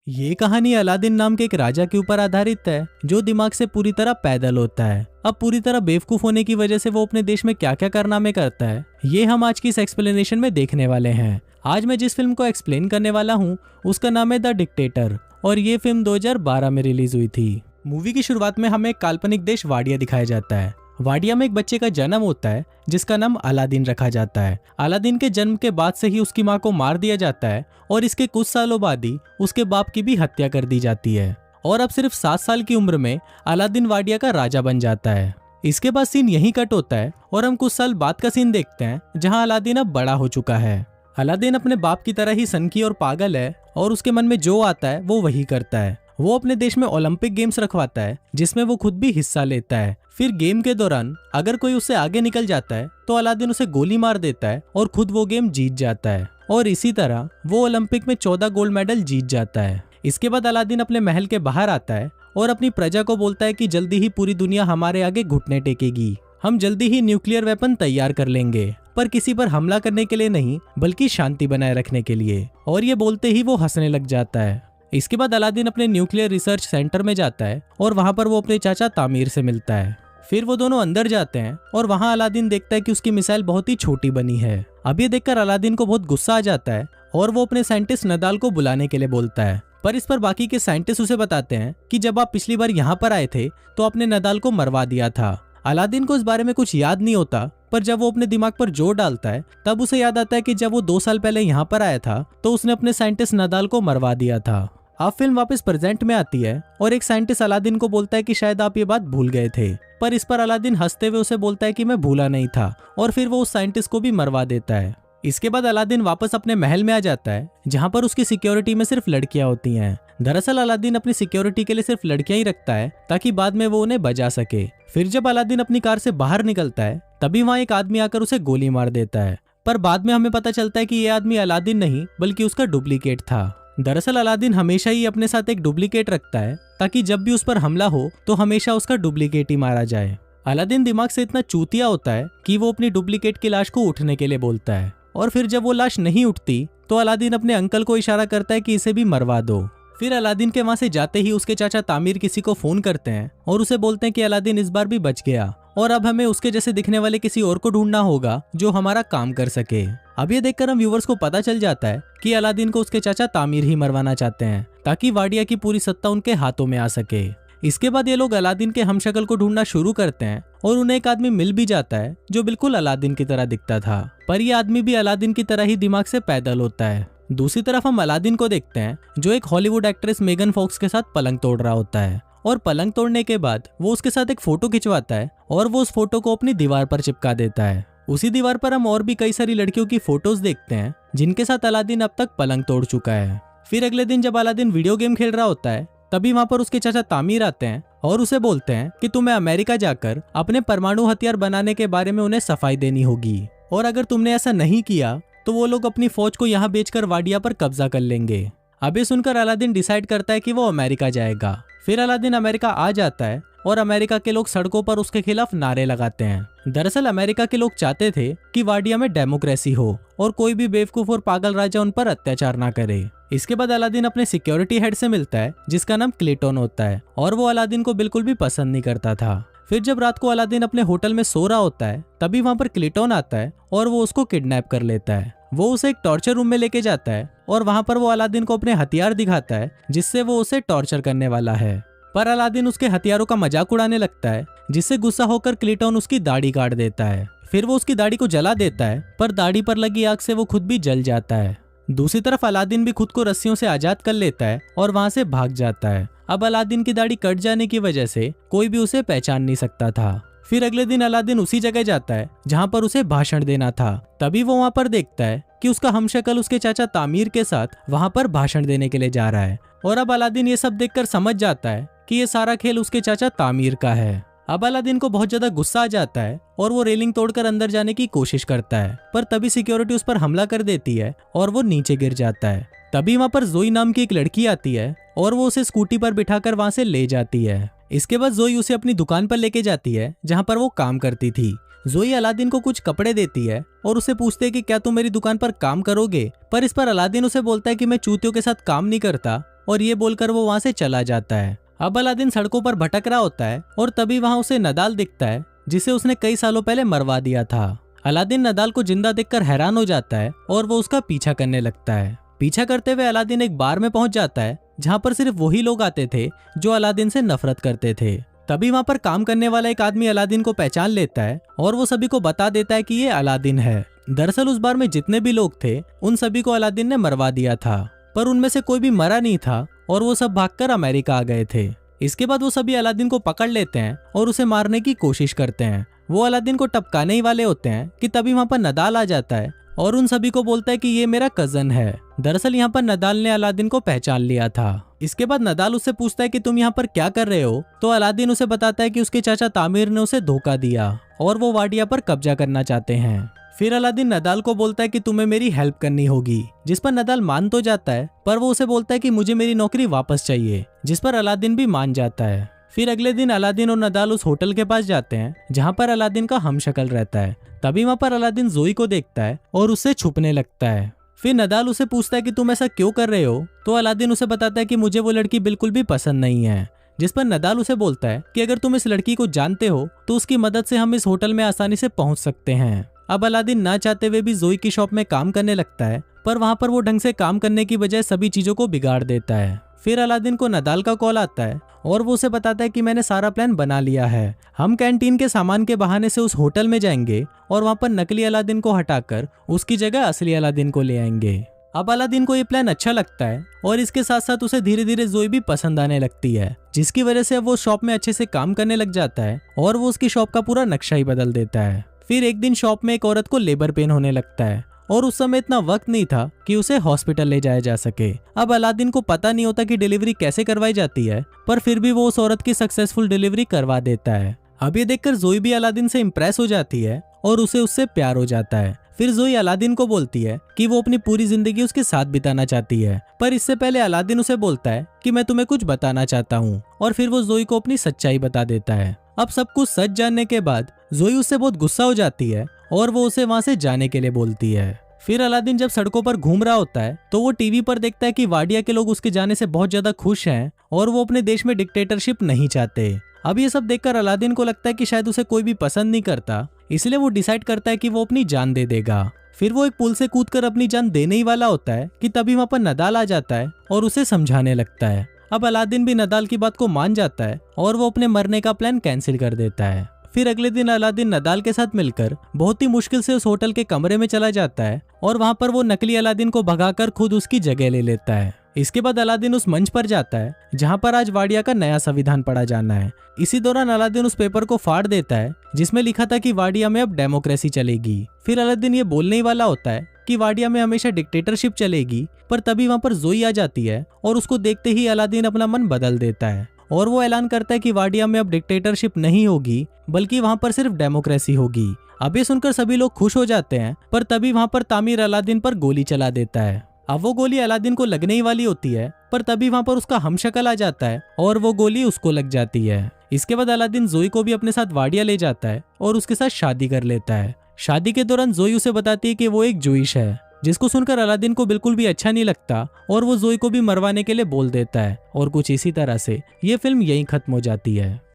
ये कहानी अलादीन नाम के एक राजा के ऊपर आधारित है जो दिमाग से पूरी तरह पैदल होता है। अब पूरी तरह बेवकूफ होने की वजह से वो अपने देश में क्या क्या कारनामे करता है, ये हम आज की इस एक्सप्लेनेशन में देखने वाले हैं। आज मैं जिस फिल्म को एक्सप्लेन करने वाला हूँ उसका नाम है द डिक्टेटर और ये फिल्म 2012 में रिलीज हुई थी। मूवी की शुरुआत में हमें एक काल्पनिक देश वाडिया दिखाया जाता है। वाडिया में एक बच्चे का जन्म होता है जिसका नाम अलादीन रखा जाता है। अलादीन के जन्म के बाद से ही उसकी मां को मार दिया जाता है और इसके कुछ सालों बाद ही उसके बाप की भी हत्या कर दी जाती है और अब सिर्फ 7 साल की उम्र में अलादीन वाडिया का राजा बन जाता है। इसके बाद सीन यहीं कट होता है और हम कुछ साल बाद का सीन देखते हैं जहाँ अलादीन अब बड़ा हो चुका है। अलादीन अपने बाप की तरह ही सनकी और पागल है और उसके मन में जो आता है वो वही करता है। वो अपने देश में ओलंपिक गेम्स रखवाता है जिसमें वो खुद भी हिस्सा लेता है। फिर गेम के दौरान अगर कोई उससे आगे निकल जाता है तो अलादीन उसे गोली मार देता है और खुद वो गेम जीत जाता है और इसी तरह वो ओलंपिक में 14 गोल्ड मेडल जीत जाता है। इसके बाद अलादीन अपने महल के बाहर आता है और अपनी प्रजा को बोलता है कि जल्दी ही पूरी दुनिया हमारे आगे घुटने टेकेगी। हम जल्दी ही न्यूक्लियर वेपन तैयार कर लेंगे, पर किसी पर हमला करने के लिए नहीं बल्कि शांति बनाए रखने के लिए। और ये बोलते ही वो हंसने लग जाता है। इसके बाद अलादीन अपने न्यूक्लियर रिसर्च सेंटर में जाता है और वहां पर वो अपने चाचा तामीर से मिलता है। फिर वो दोनों अंदर जाते हैं और वहां अलादीन देखता है कि उसकी मिसाइल बहुत ही छोटी बनी है। अब ये देखकर अलादीन को बहुत गुस्सा आ जाता है और वो अपने साइंटिस्ट नदाल को बुलाने के लिए बोलता है, पर इस पर बाकी के साइंटिस्ट उसे बताते हैं कि जब आप पिछली बार यहाँ पर आए थे तो आपने नदाल को मरवा दिया था। अलादीन को इस बारे में कुछ याद नहीं होता, पर जब वो अपने दिमाग पर जोर डालता है तब उसे याद आता है कि जब वो 2 साल पहले यहाँ पर आया था तो उसने अपने साइंटिस्ट नदाल को मरवा दिया था। अब फिल्म वापस प्रेजेंट में आती है और एक साइंटिस्ट अलादीन को बोलता है कि शायद आप ये बात भूल गए थे, पर इस पर अलादीन हंसते हुए उसे बोलता है कि मैं भूला नहीं था और फिर वो उस साइंटिस्ट को भी मरवा देता है। इसके बाद अलादीन वापस अपने महल में आ जाता है जहाँ पर उसकी सिक्योरिटी में सिर्फ लड़कियां होती हैं। दरअसल अलादीन अपनी सिक्योरिटी के लिए सिर्फ लड़कियां ही रखता है ताकि बाद में वो उन्हें बचा सके। फिर जब अलादीन अपनी कार से बाहर निकलता है तभी वहाँ एक आदमी आकर उसे गोली मार देता है, पर बाद में हमें पता चलता है कि ये आदमी अलादीन नहीं बल्कि उसका डुप्लीकेट था। दरअसल अलादीन हमेशा ही अपने साथ एक डुप्लीकेट रखता है ताकि जब भी उस पर हमला हो तो हमेशा उसका डुप्लीकेट ही मारा जाए। अलादीन दिमाग से इतना चूतिया होता है कि वो अपनी डुप्लीकेट की लाश को उठने के लिए बोलता है और फिर जब वो लाश नहीं उठती तो अलादीन अपने अंकल को इशारा करता है कि इसे भी मरवा दो। फिर अलादीन के वहां से जाते ही उसके चाचा तामीर किसी को फोन करते हैं और उसे बोलते हैं कि अलादीन इस बार भी बच गया और अब हमें उसके जैसे दिखने वाले किसी और को ढूंढना होगा जो हमारा काम कर सके। अब ये देखकर हम व्यूवर्स को पता चल जाता है कि अलादीन को उसके चाचा तामीर ही मरवाना चाहते हैं ताकि वाडिया की पूरी सत्ता उनके हाथों में आ सके। इसके बाद ये लोग अलादीन के हमशक्ल को ढूंढना शुरू करते हैं और उन्हें एक आदमी मिल भी जाता है जो बिल्कुल अलादीन की तरह दिखता था, पर यह आदमी भी अलादीन की तरह ही दिमाग से पैदल होता है। दूसरी तरफ हम अलादीन को देखते हैं जो एक हॉलीवुड एक्ट्रेस मेगन फॉक्स के साथ पलंग तोड़ रहा होता है और पलंग तोड़ने के बाद वो उसके साथ एक फोटो खिंचवाता है और वो उस फोटो को अपनी दीवार पर चिपका देता है। उसी दीवार पर हम और भी कई सारी लड़कियों की फोटोज देखते हैं जिनके साथ अलादीन अब तक पलंग तोड़ चुका है। फिर अगले दिन जब अलादीन वीडियो गेम खेल रहा होता है तभी वहां पर उसके चाचा तामीर आते हैं और उसे बोलते हैं कि तुम्हें अमेरिका जाकर अपने परमाणु हथियार बनाने के बारे में उन्हें सफाई देनी होगी और अगर तुमने ऐसा नहीं किया तो वो लोग अपनी फौज को यहाँ बेचकर वाडिया पर कब्जा कर लेंगे। अब ये सुनकर अलादीन डिसाइड करता है कि वो अमेरिका जाएगा। फिर अलादीन अमेरिका आ जाता है और अमेरिका के लोग सड़कों पर उसके खिलाफ नारे लगाते हैं। दरअसल अमेरिका के लोग चाहते थे कि वाडिया में डेमोक्रेसी हो और कोई भी बेवकूफ और पागल राजा उन पर अत्याचार ना करे। इसके बाद अलादीन अपने सिक्योरिटी हेड से मिलता है जिसका नाम क्लेटन होता है और वो अलादीन को बिल्कुल भी पसंद नहीं करता था। फिर जब रात को अलादीन अपने होटल में सो रहा होता है तभी वहां पर क्लेटन आता है और वो उसको किडनैप कर लेता है। वो उसे एक टॉर्चर रूम में लेके जाता है और वहां पर वो अलादीन को अपने हथियार दिखाता है जिससे वो उसे टॉर्चर करने वाला है, पर अलादीन उसके हथियारों का मजाक उड़ाने लगता है जिससे गुस्सा होकर क्लेटन उसकी दाढ़ी काट देता है। फिर वो उसकी दाढ़ी को जला देता है, पर दाढ़ी पर लगी आग से वो खुद भी जल जाता है। दूसरी तरफ अलादीन भी खुद को रस्सियों से आजाद कर लेता है और वहां से भाग जाता है। अब अलादीन की दाढ़ी कट जाने की वजह से कोई भी उसे पहचान नहीं सकता था। फिर अगले दिन अलादीन उसी जगह जाता है जहां पर उसे भाषण देना था। तभी वो वहां पर देखता है कि उसका हमशक्ल उसके चाचा तामीर के साथ वहां पर भाषण देने के लिए जा रहा है और अब अलादीन ये सब देखकर समझ जाता है कि ये सारा खेल उसके चाचा तामीर का है। अब अलादीन को बहुत ज्यादा गुस्सा आ जाता है और वो रेलिंग तोड़कर अंदर जाने की कोशिश करता है, पर तभी सिक्योरिटी उस पर हमला कर देती है और वो नीचे गिर जाता है। तभी वहां पर जोई नाम की एक लड़की आती है और वो उसे स्कूटी पर बिठाकर वहां से ले जाती है। इसके बाद जोई उसे अपनी दुकान पर लेके जाती है जहां पर वो काम करती थी। जोई अलादीन को कुछ कपड़े देती है और उसे पूछते है कि क्या तुम मेरी दुकान पर काम करोगे, पर इस पर अलादीन उसे बोलता है कि मैं चूतियों के साथ काम नहीं करता और ये बोलकर वो वहाँ से चला जाता है। अब अलादीन सड़कों पर भटक रहा होता है और तभी वहाँ उसे नदाल दिखता है, जिसे उसने कई सालों पहले मरवा दिया था। अलादीन नदाल को जिंदा देखकर हैरान हो जाता है और वो उसका पीछा करने लगता है। पीछा करते हुए अलादीन एक बार में पहुंच जाता है जहाँ पर सिर्फ वही लोग आते थे जो अलादीन से नफरत करते थे। तभी वहाँ पर काम करने वाला एक आदमी अलादीन को पहचान लेता है और वो सभी को बता देता है कि ये अलादीन है। दरअसल उस बार में जितने भी लोग थे उन सभी को अलादीन ने मरवा दिया था, पर उनमें से कोई भी मरा नहीं था और वो सब भागकर अमेरिका आ गए थे। इसके बाद वो सभी अलादीन को पकड़ लेते हैं और उसे मारने की कोशिश करते हैं। वो अलादीन को टपकाने ही वाले होते हैं कि तभी वहाँ पर नदाल आ जाता है और उन सभी को बोलता है कि ये मेरा कजन है। दरअसल यहाँ पर नदाल ने अलादीन को पहचान लिया था। इसके बाद नदाल उससे पूछता है कि तुम यहाँ पर क्या कर रहे हो, तो अलादीन उसे बताता है कि उसके चाचा तामिर ने उसे धोखा दिया और वो वाडिया पर कब्जा करना चाहते हैं। फिर अलादीन नदाल को बोलता है कि तुम्हें मेरी हेल्प करनी होगी, जिस पर नदाल मान तो जाता है, पर वो उसे बोलता है कि मुझे मेरी नौकरी वापस चाहिए, जिस पर अलादीन भी मान जाता है। फिर अगले दिन अलादीन और नदाल उस होटल के पास जाते हैं जहाँ पर अलादीन का हमशक्ल रहता है। तभी वहाँ पर अलादीन जोई को देखता है और उससे छुपने लगता है। फिर नदाल उसे पूछता है कि तुम ऐसा क्यों कर रहे हो, तो अलादीन उसे बताता है कि मुझे वो लड़की बिल्कुल भी पसंद नहीं है, जिस पर नदाल उसे बोलता है कि अगर तुम इस लड़की को जानते हो तो उसकी मदद से हम इस होटल में आसानी से पहुंच सकते हैं। अब अलादीन ना चाहते हुए भी जोई की शॉप में काम करने लगता है, पर वहाँ पर वो ढंग से काम करने की बजाय सभी चीजों को बिगाड़ देता है। फिर अलादीन को नदाल का कॉल आता है और वो उसे बताता है कि मैंने सारा प्लान बना लिया है। हम कैंटीन के सामान के बहाने से उस होटल में जाएंगे और वहाँ पर नकली अलादीन को हटाकर उसकी जगह असली अलादीन को ले आएंगे। अब अलादीन को ये प्लान अच्छा लगता है और इसके साथ साथ उसे धीरे धीरे जोई भी पसंद आने लगती है, जिसकी वजह से अब वो शॉप में अच्छे से काम करने लग जाता है और वो उसकी शॉप का पूरा नक्शा ही बदल देता है। फिर एक दिन शॉप में एक औरत को लेबर पेन होने लगता है और उस समय इतना वक्त नहीं था कि उसे हॉस्पिटल ले जाया जा सके। अब अलादीन को पता नहीं होता कि डिलीवरी कैसे करवाई जाती है, पर फिर भी वो उस औरत की सक्सेसफुल डिलीवरी करवा देता है। अब ये देखकर जोई भी अलादीन से इम्प्रेस हो जाती है और उसे उससे प्यार हो जाता है। फिर जोई अलादीन को बोलती है कि वो अपनी पूरी जिंदगी उसके साथ बिताना चाहती है, पर इससे पहले अलादीन उसे बोलता है कि मैं तुम्हें कुछ बताना चाहता हूँ, और फिर वो जोई को अपनी सच्चाई बता देता है। अब सब कुछ सच जानने के बाद जोई उससे बहुत गुस्सा हो जाती है और वो उसे वहाँ से जाने के लिए बोलती है। फिर अलादीन जब सड़कों पर घूम रहा होता है तो वो टीवी पर देखता है कि वाडिया के लोग उसके जाने से बहुत ज्यादा खुश हैं और वो अपने देश में डिक्टेटरशिप नहीं चाहते। अब ये सब देखकर अलादीन को लगता है कि शायद उसे कोई भी पसंद नहीं करता, इसलिए वो डिसाइड करता है कि वो अपनी जान दे देगा। फिर वो एक पुल से कूदकर अपनी जान देने ही वाला होता है कि तभी वहाँ पर नदाल आ जाता है और उसे समझाने लगता है। अब अलादीन भी नदाल की बात को मान जाता है और वो अपने मरने का प्लान कैंसिल कर देता है। फिर अगले दिन अलादीन नदाल के साथ मिलकर बहुत ही मुश्किल से उस होटल के कमरे में चला जाता है और वहाँ पर वो नकली अलादीन को भगाकर खुद उसकी जगह ले लेता है। इसके बाद अलादीन उस मंच पर जाता है जहाँ पर आज वाडिया का नया संविधान पढ़ा जाना है। इसी दौरान अलादीन उस पेपर को फाड़ देता है जिसमें लिखा था कि वाडिया में अब डेमोक्रेसी चलेगी। फिर अलादीन ये बोलने ही वाला होता है कि वाडिया में हमेशा डिक्टेटरशिप चलेगी, पर तभी वहाँ पर जोई आ जाती है और उसको देखते ही अलादीन अपना मन बदल देता है और वो ऐलान करता है कि वाडिया में अब डिक्टेटरशिप नहीं होगी, बल्कि वहाँ पर सिर्फ डेमोक्रेसी होगी। अब ये सुनकर सभी लोग खुश हो जाते हैं, पर तभी वहाँ पर तामिर अलादीन पर गोली चला देता है। अब वो गोली अलादीन को लगने ही वाली होती है, पर तभी वहाँ पर उसका हमशक्ल आ जाता है और वो गोली उसको लग जाती है। इसके बाद अलादीन जोई को भी अपने साथ वाडिया ले जाता है और उसके साथ शादी कर लेता है। शादी के दौरान जोई उसे बताती है कि वो एक जूइश है, जिसको सुनकर अलादीन को बिल्कुल भी अच्छा नहीं लगता और वो जोई को भी मरवाने के लिए बोल देता है। और कुछ इसी तरह से ये फिल्म यहीं खत्म हो जाती है।